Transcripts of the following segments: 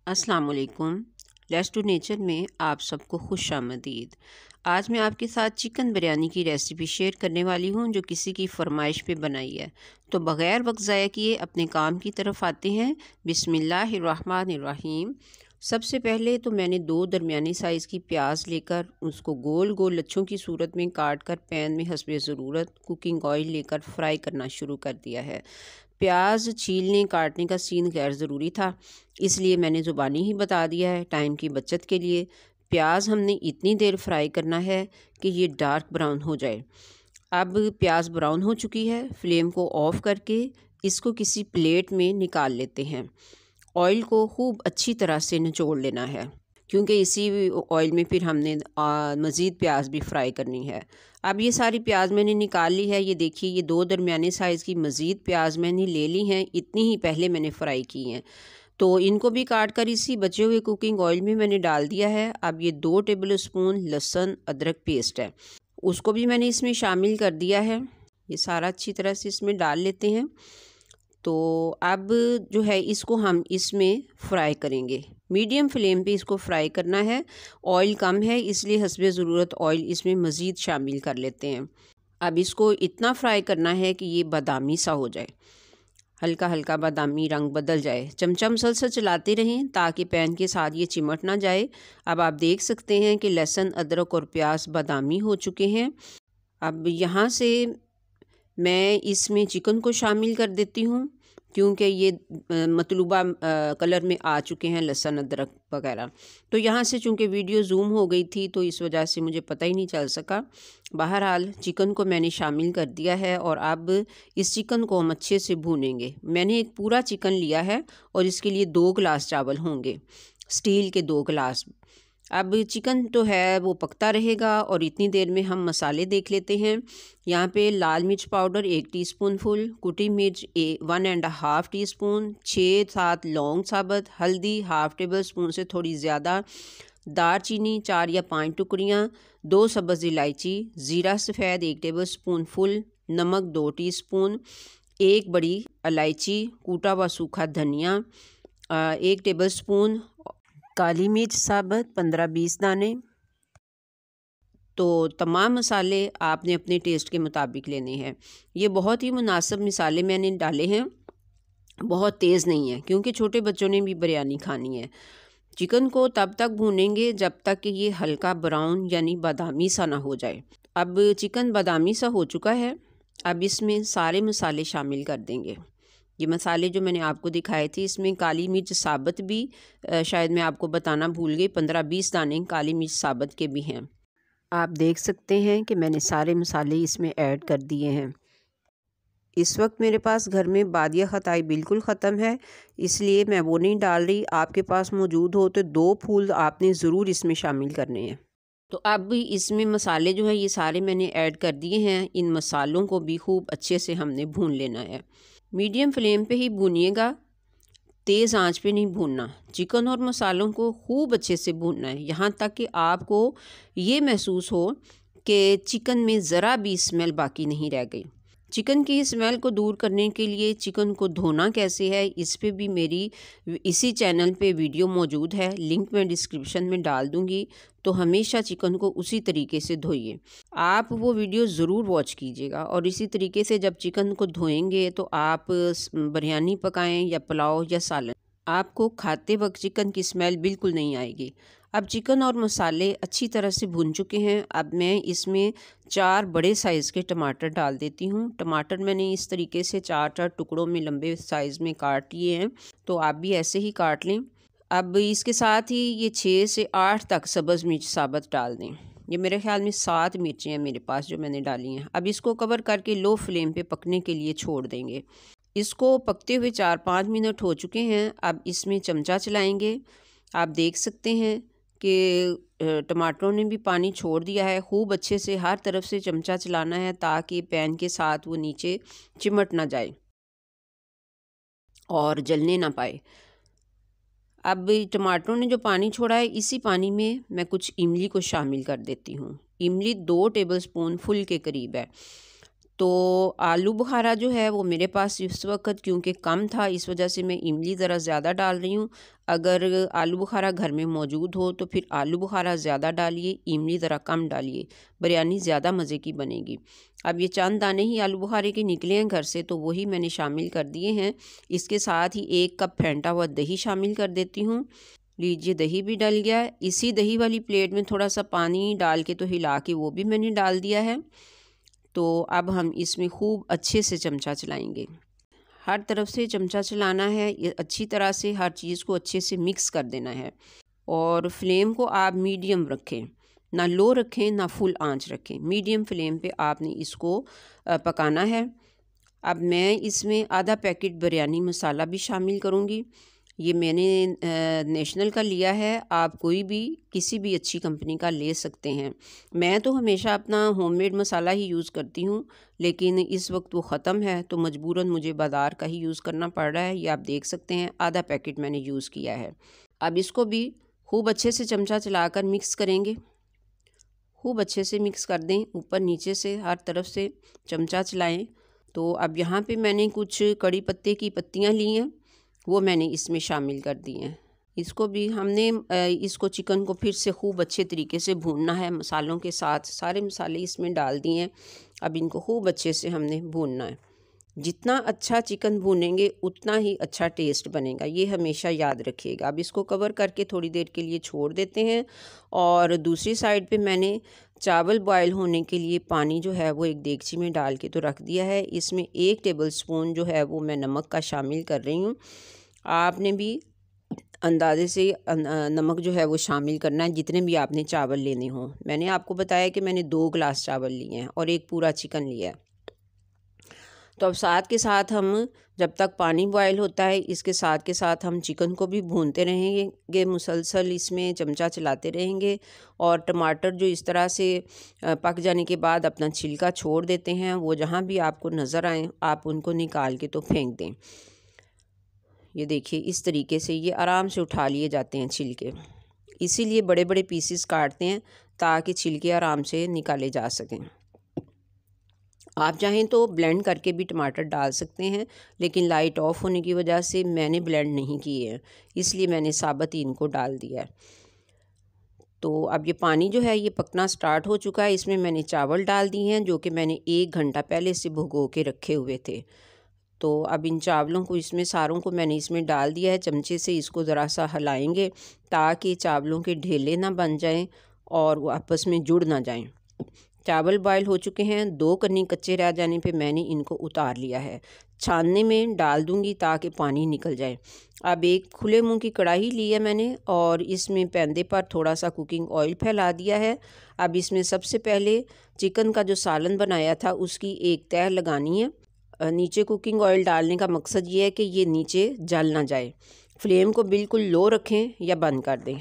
अस्सलाम वालेकुम। Let's to nature में आप सबको खुशामदीद। आज मैं आपके साथ चिकन बिरयानी की रेसिपी शेयर करने वाली हूँ जो किसी की फरमाइश पे बनाई है। तो बग़ैर वक्त ज़ाया किए अपने काम की तरफ आते हैं। बिस्मिल्लाहिर्रहमानिर्रहीम। सबसे पहले तो मैंने 2 दरमियानी साइज़ की प्याज लेकर उसको गोल गोल लच्छों की सूरत में काट कर पैन में हस्बे ज़रूरत कुकिंग ऑयल लेकर फ्राई करना शुरू कर दिया है। प्याज छीलने काटने का सीन गैर ज़रूरी था, इसलिए मैंने ज़ुबानी ही बता दिया है टाइम की बचत के लिए। प्याज हमने इतनी देर फ्राई करना है कि ये डार्क ब्राउन हो जाए। अब प्याज ब्राउन हो चुकी है, फ्लेम को ऑफ़ करके इसको किसी प्लेट में निकाल लेते हैं। ऑयल को खूब अच्छी तरह से निचोड़ लेना है, क्योंकि इसी ऑयल में फिर हमने मज़ीद प्याज भी फ्राई करनी है। अब ये सारी प्याज मैंने निकाल ली है। ये देखिए, ये 2 दरमियाने साइज़ की मज़ीद प्याज मैंने ले ली हैं। इतनी ही पहले मैंने फ्राई की हैं, तो इनको भी काट कर इसी बचे हुए कुकिंग ऑयल में मैंने डाल दिया है। अब ये 2 टेबल स्पून लहसुन अदरक पेस्ट है, उसको भी मैंने इसमें शामिल कर दिया है। ये सारा अच्छी तरह से इसमें डाल लेते हैं। तो अब जो है इसको हम इसमें फ्राई करेंगे, मीडियम फ्लेम पे इसको फ्राई करना है। ऑयल कम है, इसलिए हस्बे ज़रूरत ऑयल इसमें मज़ीद शामिल कर लेते हैं। अब इसको इतना फ्राई करना है कि ये बादामी सा हो जाए, हल्का हल्का बादामी रंग बदल जाए। चमचा मुसलसल चलाते रहें ताकि पैन के साथ ये चिमट ना जाए। अब आप देख सकते हैं कि लहसुन अदरक और प्याज बादामी हो चुके हैं। अब यहाँ से मैं इसमें चिकन को शामिल कर देती हूँ, क्योंकि ये मतलूबा कलर में आ चुके हैं लहसुन अदरक वगैरह। तो यहाँ से चूँकि वीडियो ज़ूम हो गई थी तो इस वजह से मुझे पता ही नहीं चल सका। बहरहाल चिकन को मैंने शामिल कर दिया है और अब इस चिकन को हम अच्छे से भूनेंगे। मैंने एक पूरा चिकन लिया है और इसके लिए 2 गिलास चावल होंगे, स्टील के 2 गिलास। अब चिकन तो है वो पकता रहेगा और इतनी देर में हम मसाले देख लेते हैं। यहाँ पे लाल मिर्च पाउडर 1 टीस्पूनफुल, कुटी मिर्च 1.5 टीस्पून, 6-7 लौंग साबुत, हल्दी हाफ़ टेबल स्पून से थोड़ी ज़्यादा, दालचीनी 4 या 5 टुकड़ियाँ, 2 सब्ज़ इलायची, ज़ीरा सफ़ेद 1 टेबल स्पून फुल, नमक 2 टीस्पून, 1 बड़ी इलायची, कूटा हुआ सूखा धनिया 1 टेबल स्पून, काली मिर्च साबुत 15-20 दाने। तो तमाम मसाले आपने अपने टेस्ट के मुताबिक लेने हैं। ये बहुत ही मुनासिब मसाले मैंने डाले हैं, बहुत तेज़ नहीं है, क्योंकि छोटे बच्चों ने भी बिरयानी खानी है। चिकन को तब तक भूनेंगे जब तक कि ये हल्का ब्राउन यानी बादामी सा ना हो जाए। अब चिकन बादामी सा हो चुका है। अब इसमें सारे मसाले शामिल कर देंगे। ये मसाले जो मैंने आपको दिखाए थे, इसमें काली मिर्च साबुत भी शायद मैं आपको बताना भूल गई, 15-20 दाने काली मिर्च साबुत के भी हैं। आप देख सकते हैं कि मैंने सारे मसाले इसमें ऐड कर दिए हैं। इस वक्त मेरे पास घर में बादिया खताई बिल्कुल ख़त्म है, इसलिए मैं वो नहीं डाल रही। आपके पास मौजूद हो तो 2 फूल आपने ज़रूर इसमें शामिल करने हैं। तो अब इसमें मसाले जो है ये सारे मैंने ऐड कर दिए हैं। इन मसालों को भी खूब अच्छे से हमने भून लेना है। मीडियम फ्लेम पे ही भूनिएगा, तेज़ आंच पे नहीं भूनना। चिकन और मसालों को खूब अच्छे से भूनना है, यहाँ तक कि आपको ये महसूस हो कि चिकन में ज़रा भी स्मेल बाकी नहीं रह गई। चिकन की स्मेल को दूर करने के लिए चिकन को धोना कैसे है, इस पे भी मेरी इसी चैनल पे वीडियो मौजूद है, लिंक मैं डिस्क्रिप्शन में डाल दूँगी। तो हमेशा चिकन को उसी तरीके से धोइए। आप वो वीडियो ज़रूर वॉच कीजिएगा और इसी तरीके से जब चिकन को धोएंगे तो आप बिरयानी पकाएं या पुलाव या सालन, आपको खाते वक्त चिकन की स्मेल बिल्कुल नहीं आएगी। अब चिकन और मसाले अच्छी तरह से भुन चुके हैं। अब मैं इसमें 4 बड़े साइज़ के टमाटर डाल देती हूँ। टमाटर मैंने इस तरीके से 4-4 टुकड़ों में लंबे साइज़ में काट लिए हैं, तो आप भी ऐसे ही काट लें। अब इसके साथ ही ये 6 से 8 तक सब्ज़ मिर्च साबुत डाल दें। ये मेरे ख़्याल में 7 मिर्चें हैं मेरे पास जो मैंने डाली हैं। अब इसको कवर करके लो फ्लेम पे पकने के लिए छोड़ देंगे। इसको पकते हुए 4-5 मिनट हो चुके हैं। अब इसमें चमचा चलाएंगे। आप देख सकते हैं कि टमाटरों ने भी पानी छोड़ दिया है। खूब अच्छे से हर तरफ से चमचा चलाना है ताकि पैन के साथ वो नीचे चिमट ना जाए और जलने ना पाए। अब टमाटरों ने जो पानी छोड़ा है, इसी पानी में मैं कुछ इमली को शामिल कर देती हूँ। इमली 2 टेबलस्पून फुल के करीब है। तो आलू बुखारा जो है वो मेरे पास इस वक्त क्योंकि कम था, इस वजह से मैं इमली ज़रा ज़्यादा डाल रही हूँ। अगर आलू बुखारा घर में मौजूद हो तो फिर आलू बुखारा ज़्यादा डालिए, इमली ज़रा कम डालिए, बिरयानी ज़्यादा मज़े की बनेगी। अब ये चंद दाने ही आलू बुखारे के निकले हैं घर से, तो वही मैंने शामिल कर दिए हैं। इसके साथ ही 1 कप फेंटा हुआ दही शामिल कर देती हूँ। लीजिए, दही भी डल गया है। इसी दही वाली प्लेट में थोड़ा सा पानी डाल के तो हिला के वो भी मैंने डाल दिया है। तो अब हम इसमें खूब अच्छे से चमचा चलाएंगे। हर तरफ से चमचा चलाना है, ये अच्छी तरह से हर चीज़ को अच्छे से मिक्स कर देना है। और फ्लेम को आप मीडियम रखें, ना लो रखें ना फुल आंच रखें, मीडियम फ्लेम पे आपने इसको पकाना है। अब मैं इसमें आधा पैकेट बिरयानी मसाला भी शामिल करूँगी। ये मैंने नेशनल का लिया है, आप कोई भी किसी भी अच्छी कंपनी का ले सकते हैं। मैं तो हमेशा अपना होममेड मसाला ही यूज़ करती हूँ, लेकिन इस वक्त वो ख़त्म है तो मजबूरन मुझे बाज़ार का ही यूज़ करना पड़ रहा है। ये आप देख सकते हैं, आधा पैकेट मैंने यूज़ किया है। अब इसको भी खूब अच्छे से चमचा चलाकर मिक्स करेंगे। खूब अच्छे से मिक्स कर दें, ऊपर नीचे से हर तरफ से चमचा चलाएं। तो अब यहाँ पे मैंने कुछ कड़ी पत्ते की पत्तियाँ ली हैं, वो मैंने इसमें शामिल कर दी हैं। इसको भी हमने इसको चिकन को फिर से खूब अच्छे तरीके से भूनना है मसालों के साथ। सारे मसाले इसमें डाल दिए हैं, अब इनको खूब अच्छे से हमने भूनना है। जितना अच्छा चिकन भूनेंगे उतना ही अच्छा टेस्ट बनेगा, ये हमेशा याद रखिएगा। अब इसको कवर करके थोड़ी देर के लिए छोड़ देते हैं। और दूसरी साइड पे मैंने चावल बॉयल होने के लिए पानी जो है वो एक देगची में डाल के तो रख दिया है। इसमें 1 टेबलस्पून जो है वो मैं नमक का शामिल कर रही हूँ। आपने भी अंदाजे से नमक जो है वो शामिल करना है जितने भी आपने चावल लेने हों। मैंने आपको बताया कि मैंने 2 गिलास चावल लिए हैं और एक पूरा चिकन लिया है। तो अब साथ के साथ हम जब तक पानी बॉयल होता है, इसके साथ के साथ हम चिकन को भी भूनते रहेंगे, मुसलसल इसमें चमचा चलाते रहेंगे। और टमाटर जो इस तरह से पक जाने के बाद अपना छिलका छोड़ देते हैं, वो जहाँ भी आपको नज़र आए आप उनको निकाल के तो फेंक दें। ये देखिए, इस तरीके से ये आराम से उठा लिए जाते हैं छिलके। इसीलिए बड़े बड़े पीसेस काटते हैं ताकि छिलके आराम से निकाले जा सकें। आप चाहें तो ब्लेंड करके भी टमाटर डाल सकते हैं, लेकिन लाइट ऑफ होने की वजह से मैंने ब्लेंड नहीं किए हैं, इसलिए मैंने साबुत ही इनको डाल दिया है। तो अब ये पानी जो है ये पकना स्टार्ट हो चुका है। इसमें मैंने चावल डाल दिए हैं जो कि मैंने 1 घंटा पहले से भिगो के रखे हुए थे। तो अब इन चावलों को इसमें सारों को मैंने इसमें डाल दिया है। चमचे से इसको ज़रा सा हिलाएंगे ताकि चावलों के ढेले ना बन जाएं और वो आपस में जुड़ ना जाएं। चावल बॉयल हो चुके हैं, 2 कन्नी कच्चे रह जाने पे मैंने इनको उतार लिया है। छानने में डाल दूंगी ताकि पानी निकल जाए। अब एक खुले मुंह की कढ़ाई ली है मैंने और इसमें पैंदे पर थोड़ा सा कुकिंग ऑयल फैला दिया है। अब इसमें सबसे पहले चिकन का जो सालन बनाया था उसकी एक तह लगानी है। नीचे कुकिंग ऑयल डालने का मकसद ये है कि ये नीचे जल ना जाए। फ्लेम को बिल्कुल लो रखें या बंद कर दें।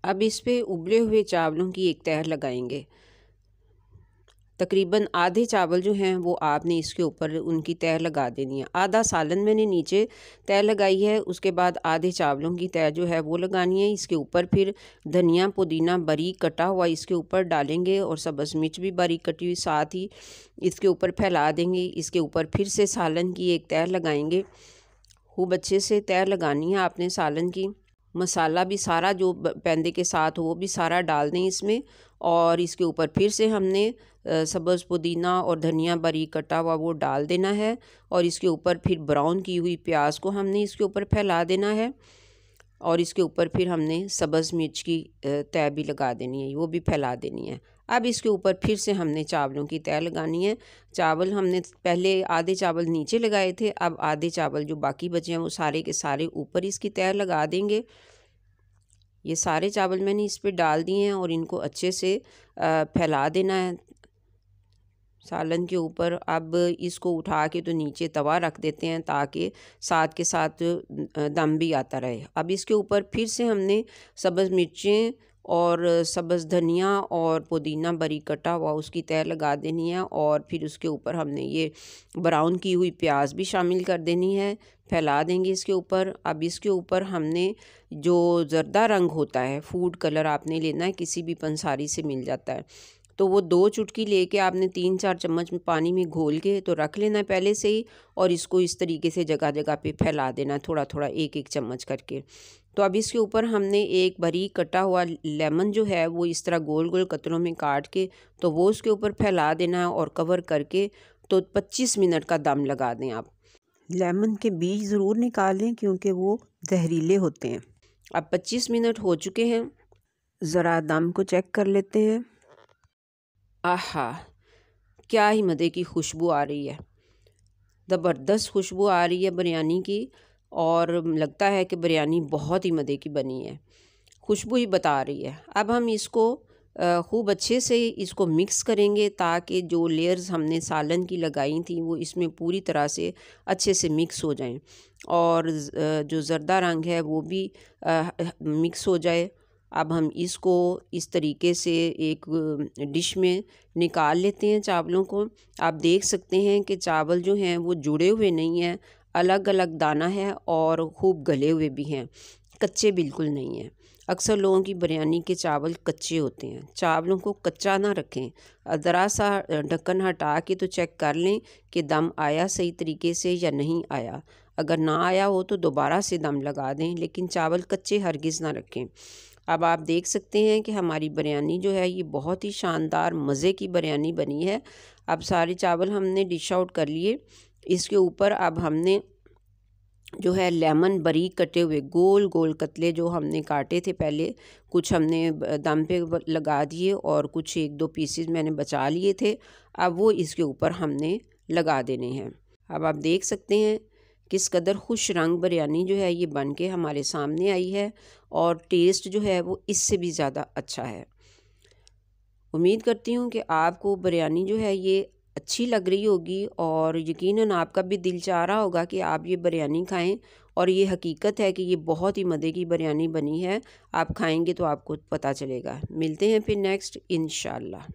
अब इस पे उबले हुए चावलों की एक तह लगाएंगे। तकरीबन आधे चावल जो हैं वो आपने इसके ऊपर उनकी तह लगा देनी है। आधा सालन मैंने नीचे तह लगाई है, उसके बाद आधे चावलों की तह जो है वो लगानी है। इसके ऊपर फिर धनिया पुदीना बारीक कटा हुआ इसके ऊपर डालेंगे और सब्ज़ मिर्च भी बारीक कटी हुई साथ ही इसके ऊपर फैला देंगे। इसके ऊपर फिर से सालन की एक तह लगाएंगे। खूब अच्छे से तह लगानी है आपने सालन की। मसाला भी सारा जो पैंदे के साथ हो वो भी सारा डाल दें इसमें। और इसके ऊपर फिर से हमने सब्ज़ पुदीना और धनिया बारीक कटा हुआ वो डाल देना है। और इसके ऊपर फिर ब्राउन की हुई प्याज को हमने इसके ऊपर फैला देना है। और इसके ऊपर फिर हमने सब्ज़ मिर्च की तह भी लगा देनी है, वो भी फैला देनी है। अब इसके ऊपर फिर से हमने चावलों की तह लगानी है। चावल हमने पहले आधे चावल नीचे लगाए थे, अब आधे चावल जो बाकी बचे हैं वो सारे के सारे ऊपर इसकी तह लगा देंगे। ये सारे चावल मैंने इस पे डाल दिए हैं और इनको अच्छे से फैला देना है सालन के ऊपर। अब इसको उठा के तो नीचे तवा रख देते हैं ताकि साथ के साथ दम भी आता रहे। अब इसके ऊपर फिर से हमने सब्ज़ मिर्चें और सब्ज़ धनिया और पुदीना बारीक कटा हुआ उसकी तह लगा देनी है। और फिर उसके ऊपर हमने ये ब्राउन की हुई प्याज भी शामिल कर देनी है, फैला देंगे इसके ऊपर। अब इसके ऊपर हमने जो ज़र्दा रंग होता है, फूड कलर आपने लेना है, किसी भी पंसारी से मिल जाता है, तो वो 2 चुटकी लेके आपने 3-4 चम्मच में पानी में घोल के तो रख लेना है पहले से ही, और इसको इस तरीके से जगह जगह पे फैला देना है, थोड़ा थोड़ा एक एक चम्मच करके। तो अब इसके ऊपर हमने एक बारीक कटा हुआ लेमन जो है वो इस तरह गोल गोल कतरों में काट के तो वो उसके ऊपर फैला देना है और कवर करके तो 25 मिनट का दम लगा दें आप। लेमन के बीज ज़रूर निकालें क्योंकि वो जहरीले होते हैं। अब 25 मिनट हो चुके हैं, ज़रा दम को चेक कर लेते हैं। आहा, क्या ही मज़े की खुशबू आ रही है, ज़बरदस्त खुशबू आ रही है बिरयानी की, और लगता है कि बिरयानी बहुत ही मज़े की बनी है, खुशबू ही बता रही है। अब हम इसको खूब अच्छे से इसको मिक्स करेंगे ताकि जो लेयर्स हमने सालन की लगाई थी वो इसमें पूरी तरह से अच्छे से मिक्स हो जाएं, और जो ज़र्दा रंग है वो भी मिक्स हो जाए। अब हम इसको इस तरीके से एक डिश में निकाल लेते हैं चावलों को। आप देख सकते हैं कि चावल जो हैं वो जुड़े हुए नहीं हैं, अलग अलग दाना है और खूब गले हुए भी हैं, कच्चे बिल्कुल नहीं हैं। अक्सर लोगों की बिरयानी के चावल कच्चे होते हैं, चावलों को कच्चा ना रखें। ज़रा सा ढक्कन हटा के तो चेक कर लें कि दम आया सही तरीके से या नहीं आया। अगर ना आया हो तो दोबारा से दम लगा दें, लेकिन चावल कच्चे हरगिज़ ना रखें। अब आप देख सकते हैं कि हमारी बिरयानी जो है ये बहुत ही शानदार मज़े की बिरयानी बनी है। अब सारे चावल हमने डिश आउट कर लिए। इसके ऊपर अब हमने जो है लेमन बारीक कटे हुए गोल गोल कतले जो हमने काटे थे पहले, कुछ हमने दम पे लगा दिए और कुछ 1-2 पीसेस मैंने बचा लिए थे। अब वो इसके ऊपर हमने लगा देने हैं। अब आप देख सकते हैं किस कदर खुश रंग बिरयानी जो है ये बन के हमारे सामने आई है, और टेस्ट जो है वो इससे भी ज़्यादा अच्छा है। उम्मीद करती हूँ कि आपको बिरयानी जो है ये अच्छी लग रही होगी, और यकीनन आपका भी दिल चाह रहा होगा कि आप ये बिरयानी खाएं, और ये हकीकत है कि ये बहुत ही मज़े की बिरयानी बनी है। आप खाएंगे तो आपको पता चलेगा। मिलते हैं फिर नेक्स्ट इंशाल्लाह।